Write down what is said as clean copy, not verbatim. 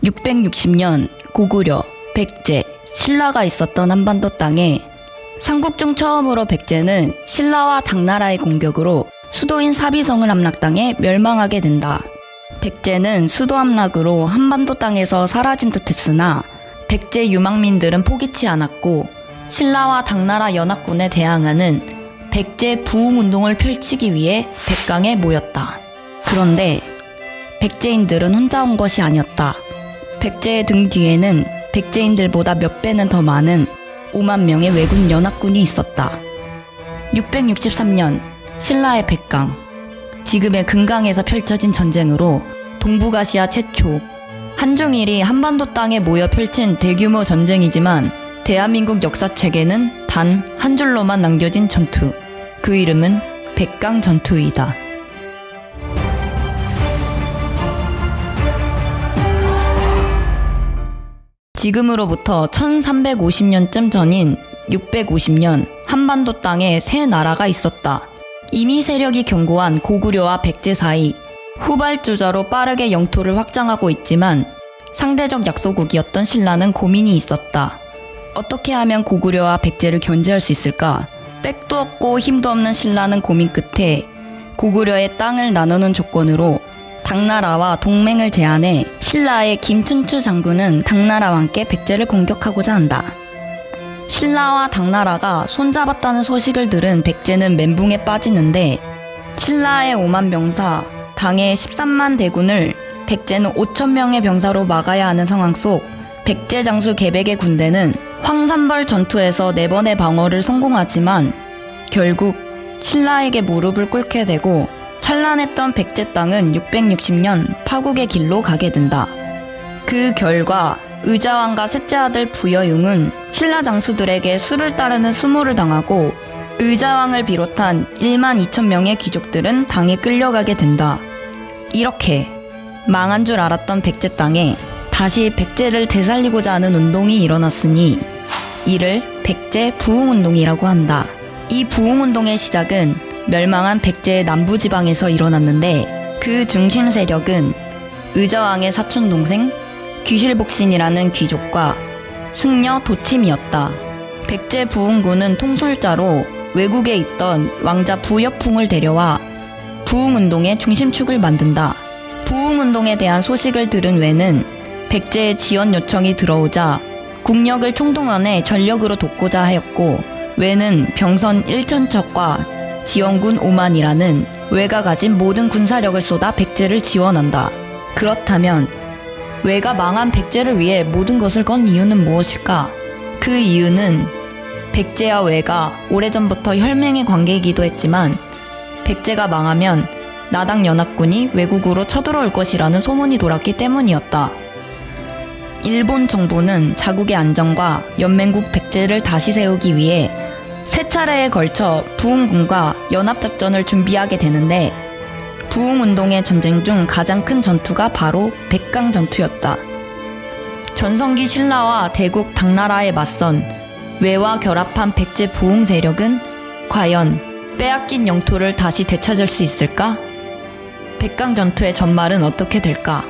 660년 고구려, 백제, 신라가 있었던 한반도 땅에 삼국 중 처음으로 백제는 신라와 당나라의 공격으로 수도인 사비성을 함락당해 멸망하게 된다. 백제는 수도 함락으로 한반도 땅에서 사라진 듯 했으나 백제 유망민들은 포기치 않았고 신라와 당나라 연합군에 대항하는 백제 부흥운동을 펼치기 위해 백강에 모였다. 그런데 백제인들은 혼자 온 것이 아니었다. 백제의 등 뒤에는 백제인들보다 몇 배는 더 많은 5만 명의 왜군 연합군이 있었다. 663년 신라의 백강, 지금의 금강에서 펼쳐진 전쟁으로 동북아시아 최초 한중일이 한반도 땅에 모여 펼친 대규모 전쟁이지만 대한민국 역사책에는 단 한 줄로만 남겨진 전투, 그 이름은 백강 전투이다. 지금으로부터 1350년쯤 전인 650년 한반도 땅에 세 나라가 있었다. 이미 세력이 견고한 고구려와 백제 사이, 후발주자로 빠르게 영토를 확장하고 있지만 상대적 약소국이었던 신라는 고민이 있었다. 어떻게 하면 고구려와 백제를 견제할 수 있을까? 백도 없고 힘도 없는 신라는 고민 끝에 고구려의 땅을 나누는 조건으로 당나라와 동맹을 제안해 신라의 김춘추 장군은 당나라와 함께 백제를 공격하고자 한다. 신라와 당나라가 손잡았다는 소식을 들은 백제는 멘붕에 빠지는데 신라의 5만 병사, 당의 13만 대군을 백제는 5천 명의 병사로 막아야 하는 상황 속 백제 장수 계백의 군대는 황산벌 전투에서 4번의 방어를 성공하지만 결국 신라에게 무릎을 꿇게 되고 찬란했던 백제 땅은 660년 파국의 길로 가게 된다. 그 결과 의자왕과 셋째 아들 부여융은 신라 장수들에게 수를 따르는 수모를 당하고 의자왕을 비롯한 1만 2천 명의 귀족들은 당에 끌려가게 된다. 이렇게 망한 줄 알았던 백제 땅에 다시 백제를 되살리고자 하는 운동이 일어났으니 이를 백제 부흥운동이라고 한다. 이 부흥운동의 시작은 멸망한 백제의 남부지방에서 일어났는데 그 중심 세력은 의자왕의 사촌동생 귀실복신이라는 귀족과 승려 도침이었다. 백제 부흥군은 통솔자로 외국에 있던 왕자 부여풍을 데려와 부흥운동의 중심축을 만든다. 부흥운동에 대한 소식을 들은 외는 백제의 지원 요청이 들어오자 국력을 총동원해 전력으로 돕고자 하였고 외는 병선 1,000척과 지원군 5만이라는 외가 가진 모든 군사력을 쏟아 백제를 지원한다. 그렇다면 외가 망한 백제를 위해 모든 것을 건 이유는 무엇일까? 그 이유는 백제와 외가 오래전부터 혈맹의 관계이기도 했지만 백제가 망하면 나당 연합군이 외국으로 쳐들어올 것이라는 소문이 돌았기 때문이었다. 일본 정부는 자국의 안정과 연맹국 백제를 다시 세우기 위해 세 차례에 걸쳐 부흥군과 연합작전을 준비하게 되는데 부흥운동의 전쟁 중 가장 큰 전투가 바로 백강 전투였다. 전성기 신라와 대국 당나라에 맞선 외와 결합한 백제 부흥 세력은 과연 빼앗긴 영토를 다시 되찾을 수 있을까? 백강 전투의 전말은 어떻게 될까?